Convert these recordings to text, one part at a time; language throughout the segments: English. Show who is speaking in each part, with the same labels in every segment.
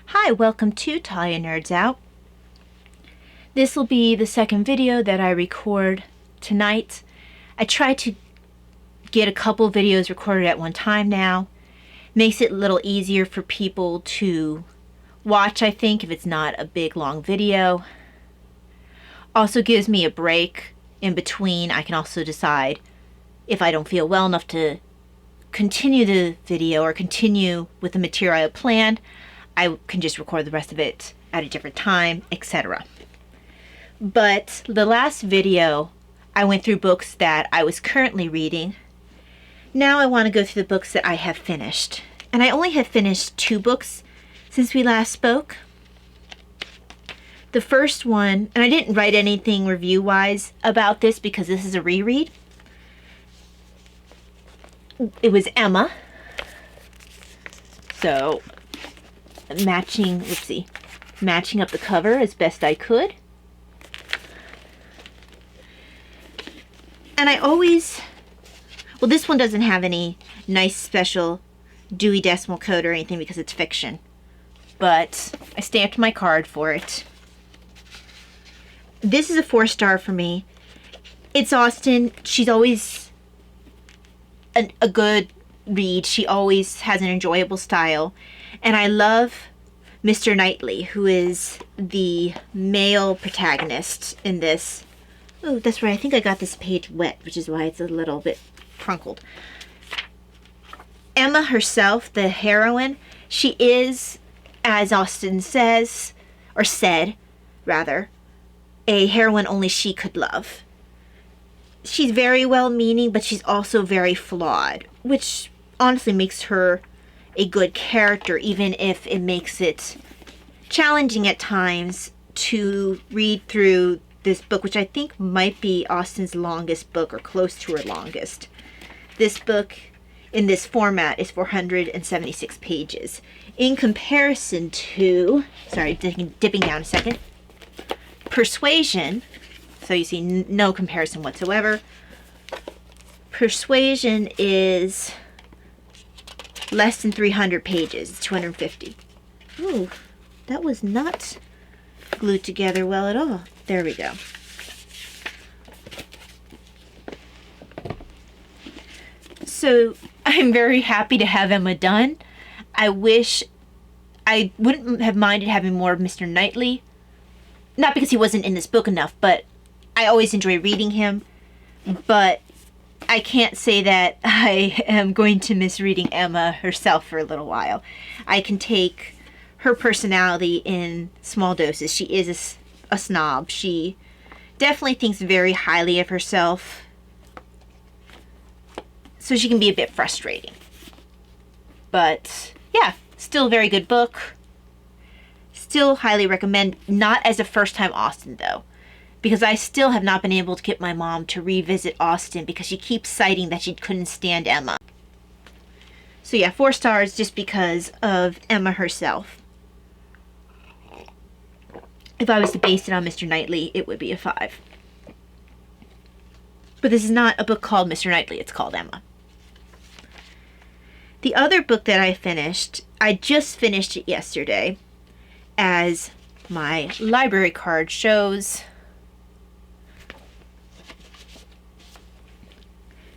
Speaker 1: Hi, welcome to Talia Nerds Out. This will be the second video that I record tonight. I try to get a couple videos recorded at one time now. Makes it a little easier for people to watch, I think, if it's not a big long video. Also gives me a break in between. I can also decide if I don't feel well enough to continue the video or continue with the material I have planned. I can just record the rest of it at a different time, etc. But the last video, I went through books that I was currently reading. Now I want to go through the books that I have finished. And I only have finished 2 books since we last spoke. The first one, and I didn't write anything review-wise about this because this is a reread. It was Emma. So, matching up the cover as best I could. And I always, well, this one doesn't have any nice special Dewey Decimal Code or anything because it's fiction. But I stamped my card for it. This is a 4-star for me. It's Austen. She's always a good read. She always has an enjoyable style. And I love Mr. Knightley, who is the male protagonist in this. Oh, that's right. I think I got this page wet, which is why it's a little bit crunkled. Emma herself, the heroine, she is, as Austen says, or said, rather, a heroine only she could love. She's very well-meaning, but she's also very flawed, which honestly makes her a good character, even if it makes it challenging at times to read through this book, which I think might be Austen's longest book, or close to her longest. This book, in this format, is 476 pages. In comparison to, sorry, dipping down a second, Persuasion, so you see no comparison whatsoever. Persuasion is less than 300 pages. It's 250. Ooh, that was not glued together well at all. There we go. So I'm very happy to have Emma done. I wish I wouldn't have minded having more of Mr. Knightley. Not because he wasn't in this book enough, but I always enjoy reading him. But I can't say that I am going to miss reading Emma herself for a little while. I can take her personality in small doses. She is a snob. She definitely thinks very highly of herself. So she can be a bit frustrating. But yeah, still a very good book. Still highly recommend. Not as a first-time Austen, though. Because I still have not been able to get my mom to revisit Austen because she keeps citing that she couldn't stand Emma. So yeah, 4 stars just because of Emma herself. If I was to base it on Mr. Knightley, it would be a 5. But this is not a book called Mr. Knightley, it's called Emma. The other book that I finished, I just finished it yesterday, as my library card shows.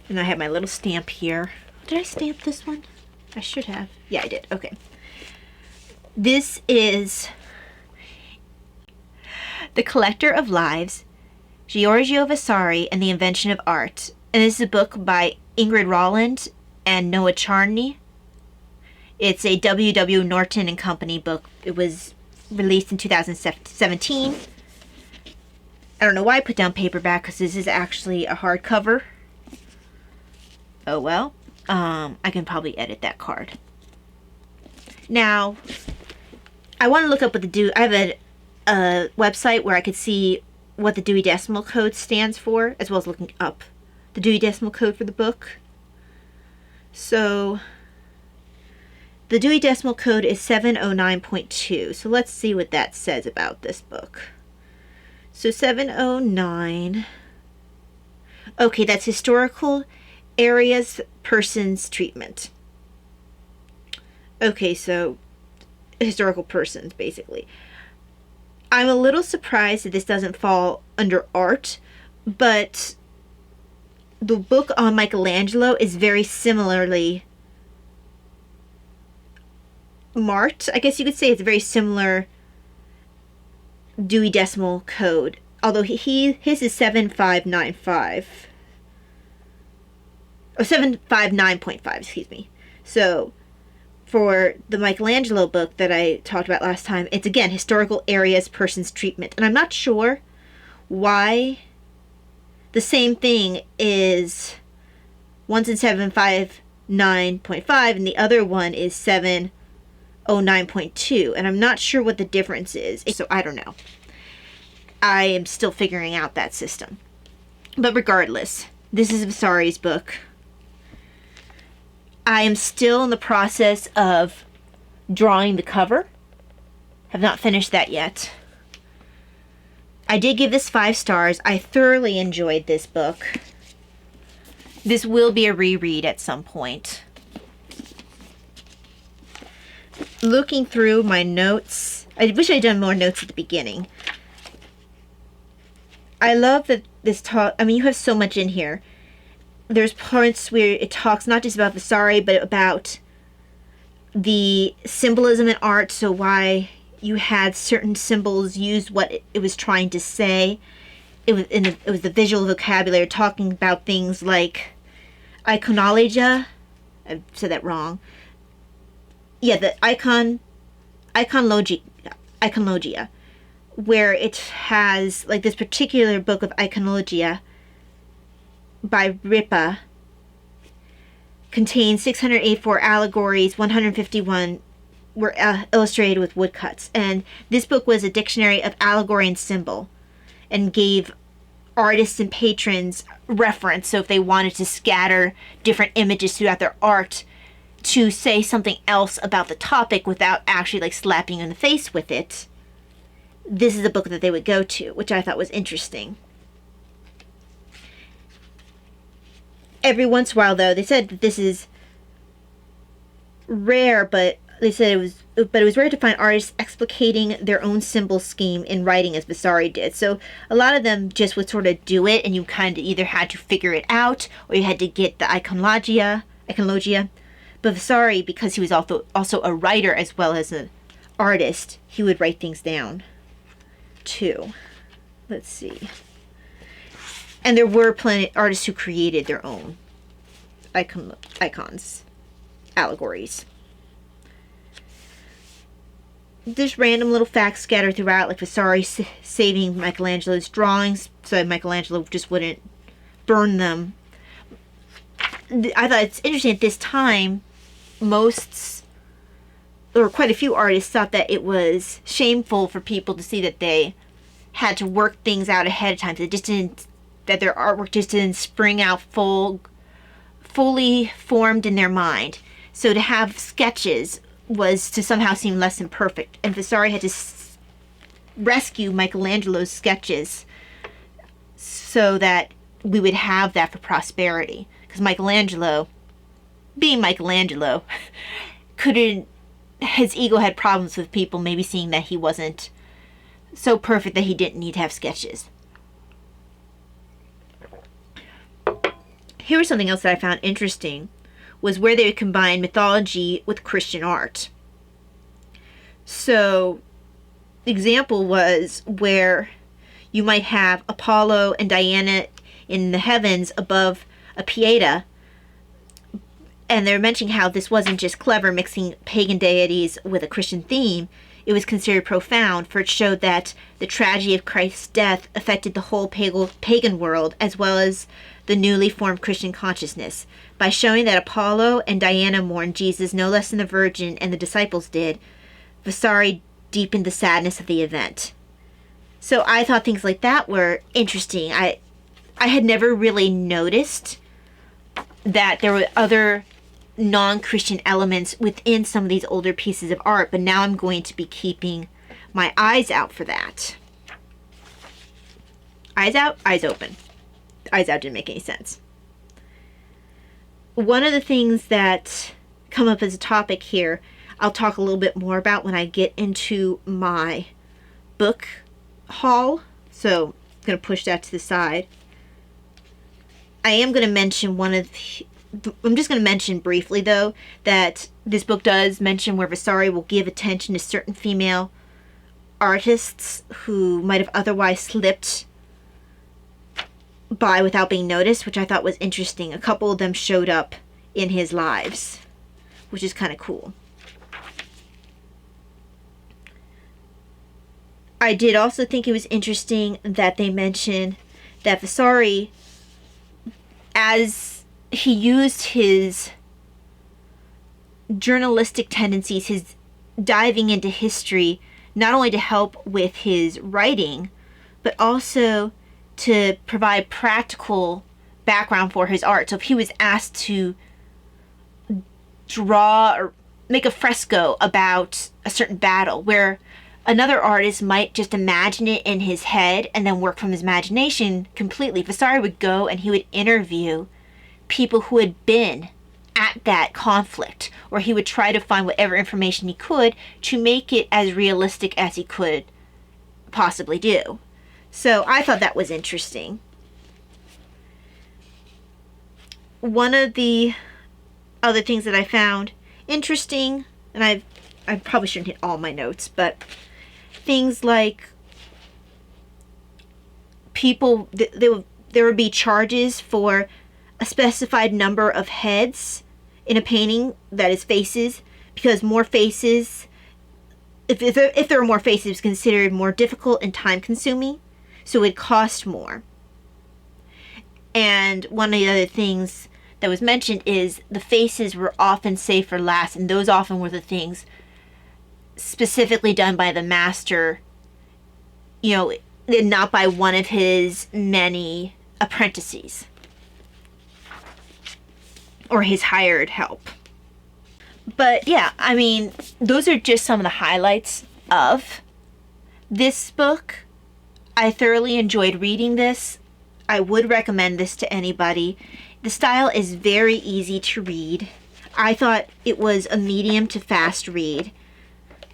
Speaker 1: And I have my little stamp here. Did I stamp this one? I should have. Yeah, I did. Okay. This is The Collector of Lives, Giorgio Vasari and the Invention of Art. And this is a book by Ingrid Rowland and Noah Charney. It's a W.W. Norton and Company book. It was released in 2017. I don't know why I put down paperback, because this is actually a hardcover. Oh well. I can probably edit that card. Now, I want to look up what I have a website where I could see what the Dewey Decimal Code stands for, as well as looking up the Dewey Decimal Code for the book. So, the Dewey Decimal Code is 709.2. So let's see what that says about this book. So 709. Okay, that's historical areas, persons, treatment. Okay, so historical persons, basically. I'm a little surprised that this doesn't fall under art, but the book on Michelangelo is very similarly marked. I guess you could say it's a very similar Dewey Decimal Code, although his is 7595. Oh, 759.5, excuse me. So, for the Michelangelo book that I talked about last time, it's again historical areas, persons, treatment. And I'm not sure why the same thing is one's in 759.5 and the other one is 709.2. And I'm not sure what the difference is. So I don't know. I am still figuring out that system. But regardless, this is Vasari's book. I am still in the process of drawing the cover. Have not finished that yet. I did give this 5 stars. I thoroughly enjoyed this book. This will be a reread at some point. Looking through my notes, I wish I'd done more notes at the beginning. I love that this talk, I mean, you have so much in here. There's parts where it talks not just about Vasari, but about the symbolism in art, so why you had certain symbols use what it was trying to say. It was the visual vocabulary, talking about things like iconologia. I said that wrong. Yeah, the iconologia, where it has, like, this particular book of iconologia by Ripa contains 684 allegories, 151 were illustrated with woodcuts. And this book was a dictionary of allegory and symbol and gave artists and patrons reference. So if they wanted to scatter different images throughout their art to say something else about the topic without actually like slapping you in the face with it, this is a book that they would go to, which I thought was interesting. Every once in a while, though, they said that this is rare, but they said it was rare to find artists explicating their own symbol scheme in writing as Vasari did. So a lot of them just would sort of do it, and you kind of either had to figure it out or you had to get the iconologia. But Vasari, because he was also a writer as well as an artist, he would write things down too. Let's see. And there were plenty of artists who created their own icons, allegories. There's random little facts scattered throughout, like Vasari saving Michelangelo's drawings so Michelangelo just wouldn't burn them. I thought it's interesting at this time, quite a few artists thought that it was shameful for people to see that they had to work things out ahead of time. That their artwork just didn't spring out fully formed in their mind. So to have sketches was to somehow seem less than perfect. And Vasari had to rescue Michelangelo's sketches so that we would have that for prosperity. Because Michelangelo, being Michelangelo, his ego had problems with people maybe seeing that he wasn't so perfect that he didn't need to have sketches. Here was something else that I found interesting, was where they would combine mythology with Christian art. So, the example was where you might have Apollo and Diana in the heavens above a Pieta, and they're mentioning how this wasn't just clever mixing pagan deities with a Christian theme. It was considered profound, for it showed that the tragedy of Christ's death affected the whole pagan world as well as the newly formed Christian consciousness. By showing that Apollo and Diana mourned Jesus no less than the Virgin and the disciples did, Vasari deepened the sadness of the event. So I thought things like that were interesting. I had never really noticed that there were other non-Christian elements within some of these older pieces of art, but now I'm going to be keeping my eyes out for that. Eyes out, eyes open. Eyes out didn't make any sense. One of the things that come up as a topic here. I'll talk a little bit more about when I get into my book haul. So I'm going to push that to the side. I am going to mention I'm just going to mention briefly, though, that this book does mention where Vasari will give attention to certain female artists who might have otherwise slipped by without being noticed, which I thought was interesting. A couple of them showed up in his lives, which is kind of cool. I did also think it was interesting that they mentioned that Vasari, as he used his journalistic tendencies, his diving into history, not only to help with his writing, but also to provide practical background for his art. So if he was asked to draw or make a fresco about a certain battle, where another artist might just imagine it in his head and then work from his imagination completely, Vasari would go and he would interview people who had been at that conflict, or he would try to find whatever information he could to make it as realistic as he could possibly do. So I thought that was interesting. One of the other things that I found interesting, and I probably shouldn't hit all my notes, but things like people, there would be charges for a specified number of heads in a painting that is faces, because more faces, if there were more faces, it was considered more difficult and time consuming, so it would cost more. And one of the other things that was mentioned is the faces were often saved for last, and those often were the things specifically done by the master, you know, not by one of his many apprentices or his hired help. But yeah, I mean, those are just some of the highlights of this book. I thoroughly enjoyed reading this. I would recommend this to anybody. The style is very easy to read. I thought it was a medium to fast read.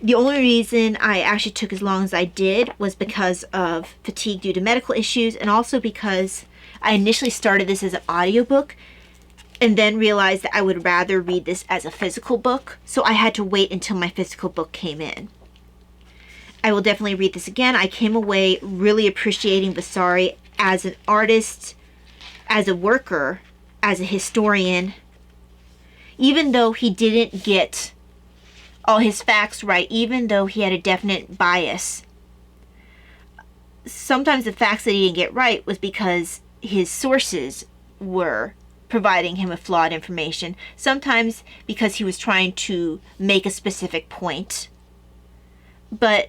Speaker 1: The only reason I actually took as long as I did was because of fatigue due to medical issues, and also because I initially started this as an audiobook and then realized that I would rather read this as a physical book, so I had to wait until my physical book came in. I will definitely read this again. I came away really appreciating Vasari as an artist, as a worker, as a historian. Even though he didn't get all his facts right, even though he had a definite bias, sometimes the facts that he didn't get right was because his sources were providing him with flawed information. Sometimes because he was trying to make a specific point. But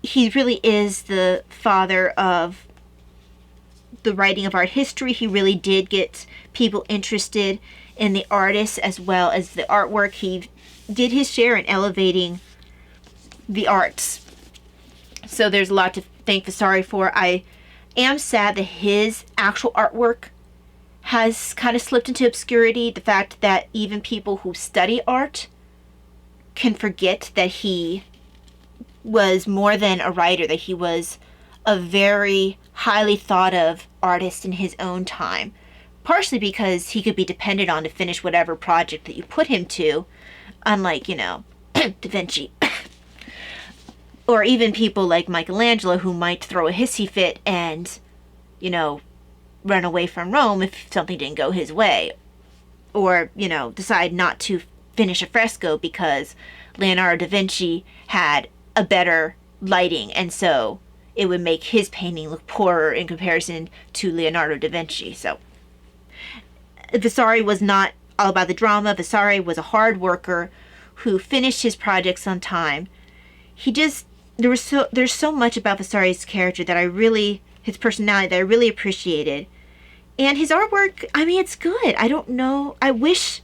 Speaker 1: he really is the father of the writing of art history. He really did get people interested in the artists as well as the artwork. He did his share in elevating the arts. So there's a lot to thank Vasari for. I am sad that his actual artwork has kind of slipped into obscurity. The fact that even people who study art can forget that he was more than a writer, that he was a very highly thought of artist in his own time. Partially because he could be depended on to finish whatever project that you put him to, unlike, Da Vinci. Or even people like Michelangelo, who might throw a hissy fit and, run away from Rome if something didn't go his way. Or, decide not to finish a fresco because Leonardo da Vinci had a better lighting, and so it would make his painting look poorer in comparison to Leonardo da Vinci. So Vasari was not all about the drama. Vasari was a hard worker who finished his projects on time. There's so much about Vasari's character that his personality that I really appreciated. And his artwork, it's good. I don't know. I wish,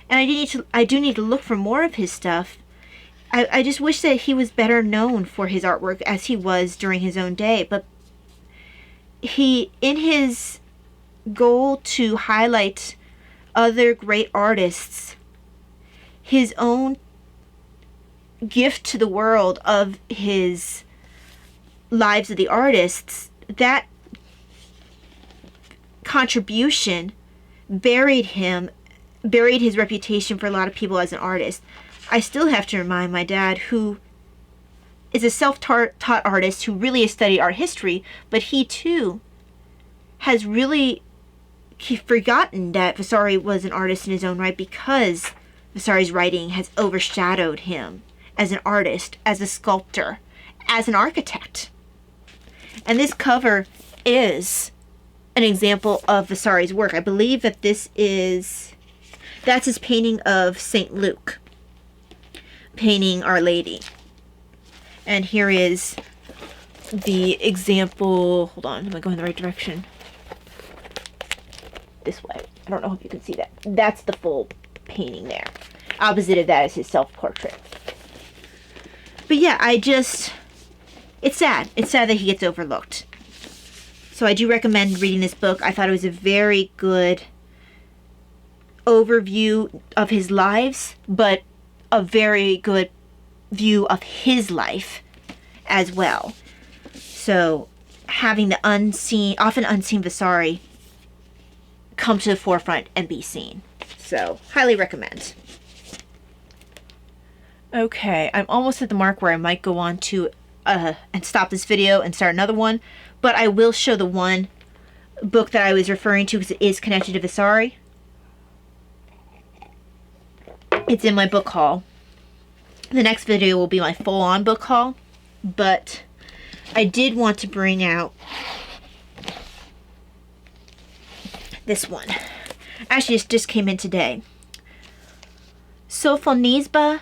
Speaker 1: and I do need to look for more of his stuff. I just wish that he was better known for his artwork as he was during his own day. But in his goal to highlight other great artists, his own gift to the world of his lives of the artists, that contribution buried his reputation for a lot of people as an artist. I still have to remind my dad, who is a self-taught artist who really has studied art history, but he too has really forgotten that Vasari was an artist in his own right, because Vasari's writing has overshadowed him as an artist, as a sculptor, as an architect. And this cover is an example of Vasari's work. I believe that that's his painting of St. Luke, painting Our Lady. And here is the example. Hold on, am I going the right direction? This way. I don't know if you can see that. That's the full painting there. Opposite of that is his self-portrait. But yeah, it's sad. It's sad that he gets overlooked. So I do recommend reading this book. I thought it was a very good overview of his lives, but a very good view of his life as well. So having the often unseen Vasari come to the forefront and be seen. So highly recommend. Okay, I'm almost at the mark where I might go on to and stop this video and start another one, but I will show the one book that I was referring to because it is connected to Vasari. It's in my book haul. The next video will be my full-on book haul, but I did want to bring out this one. Actually, it just came in today. Sophonisba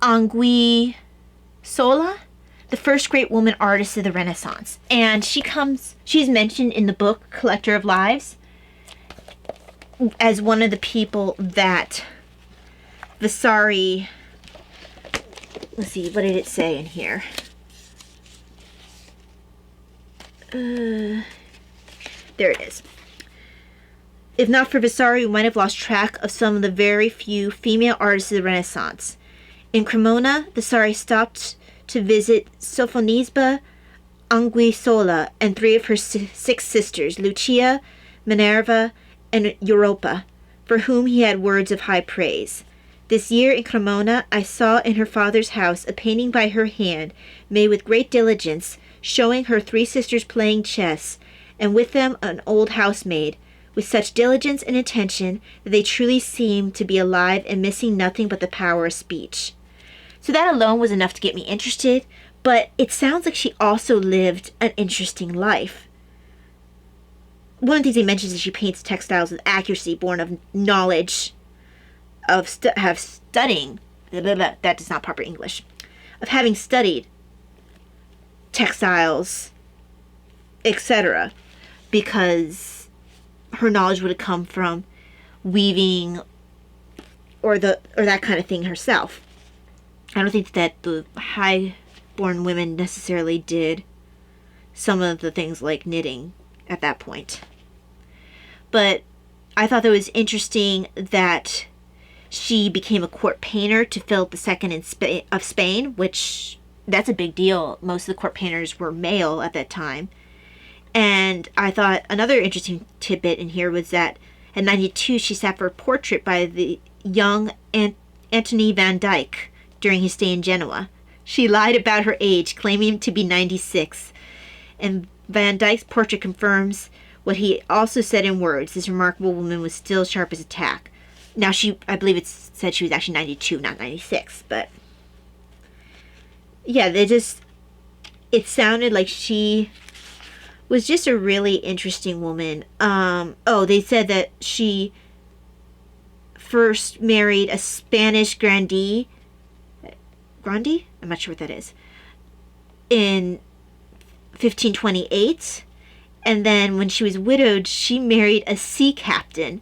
Speaker 1: Anguissola, the first great woman artist of the Renaissance. And she's mentioned in the book Collector of Lives as one of the people that Vasari, let's see, what did it say in here? There it is. If not for Vasari, we might have lost track of some of the very few female artists of the Renaissance. In Cremona, Vasari stopped to visit Sophonisba Anguissola and three of her six sisters, Lucia, Minerva, and Europa, for whom he had words of high praise. This year in Cremona, I saw in her father's house a painting by her hand, made with great diligence, showing her three sisters playing chess, and with them an old housemaid, with such diligence and attention that they truly seemed to be alive and missing nothing but the power of speech. So that alone was enough to get me interested, but it sounds like she also lived an interesting life. One of the things he mentions is she paints textiles with accuracy born of knowledge, of studying, that is not proper English, of having studied textiles, etc., because her knowledge would have come from weaving or that kind of thing herself. I don't think that the high-born women necessarily did some of the things like knitting at that point. But I thought that it was interesting that she became a court painter to Philip II of Spain, which that's a big deal. Most of the court painters were male at that time. And I thought another interesting tidbit in here was that at 92, she sat for a portrait by the young Antony van Dyck during his stay in Genoa. She lied about her age, claiming to be 96. And Van Dyck's portrait confirms what he also said in words. This remarkable woman was still sharp as a tack. Now, I believe it said she was actually 92, not 96. But, yeah, it sounded like she was just a really interesting woman. They said that she first married a Spanish grandee? I'm not sure what that is. In 1528. And then when she was widowed, she married a sea captain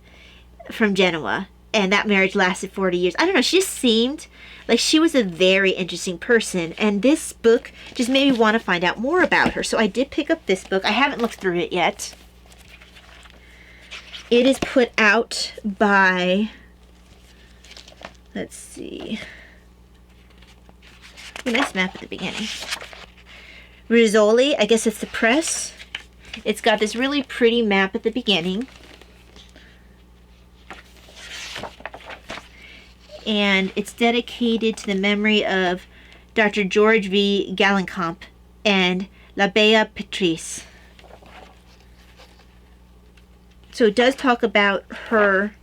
Speaker 1: from Genoa. And that marriage lasted 40 years. I don't know, she just seemed like she was a very interesting person. And this book just made me want to find out more about her. So I did pick up this book. I haven't looked through it yet. It is put out by, Let's see. A nice map at the beginning. Rizzoli, I guess it's the press. It's got this really pretty map at the beginning. And it's dedicated to the memory of Dr. George V. Gallencamp and La Bea Patrice. So it does talk about her,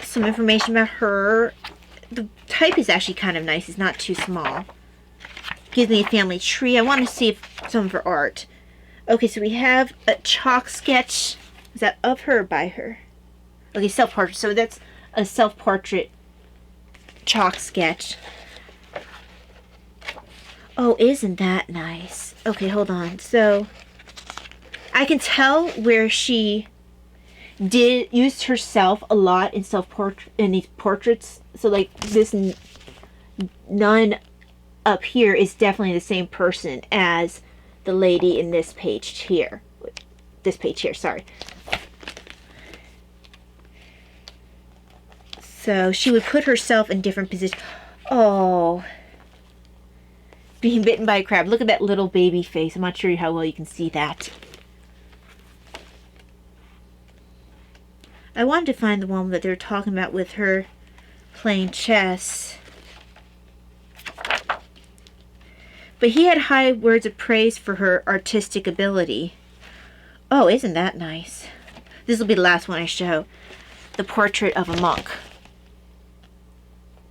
Speaker 1: some information about her. The type is actually kind of nice. It's not too small. Gives me a family tree. I want to see if some of her art. Okay, so we have a chalk sketch. Is that of her or by her? Okay, self-portrait. So that's a self-portrait chalk sketch. Oh, isn't that nice? Okay, hold on. So I can tell where she did use herself a lot in self-portrait in these portraits. So like this nun up here is definitely the same person as the lady in this page here. This page here, sorry. So she would put herself in different positions. Oh, being bitten by a crab. Look at that little baby face. I'm not sure how well you can see that. I wanted to find the one that they're talking about with her playing chess. But he had high words of praise for her artistic ability. Oh, isn't that nice? This will be the last one I show. The portrait of a monk.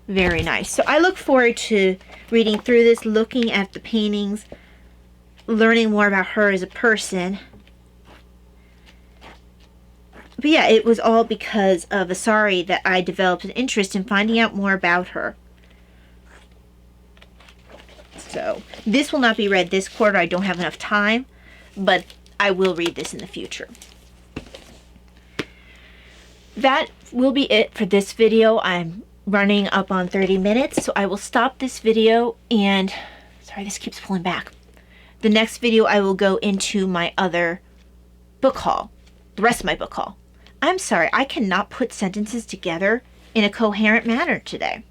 Speaker 1: Very nice. So I look forward to reading through this, looking at the paintings, learning more about her as a person. But yeah, it was all because of Vasari that I developed an interest in finding out more about her. So this will not be read this quarter. I don't have enough time, but I will read this in the future. That will be it for this video. I'm running up on 30 minutes, so I will stop this video and, sorry, this keeps pulling back. The next video I will go into my other book haul, the rest of my book haul. I'm sorry, I cannot put sentences together in a coherent manner today.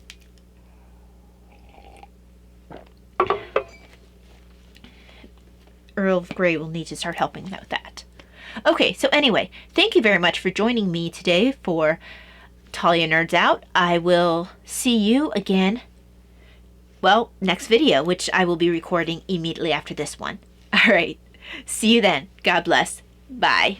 Speaker 1: Earl of Grey will need to start helping with that. Okay, so anyway, thank you very much for joining me today for Talia Nerds Out. I will see you again, well, next video, which I will be recording immediately after this one. All right, see you then. God bless. Bye.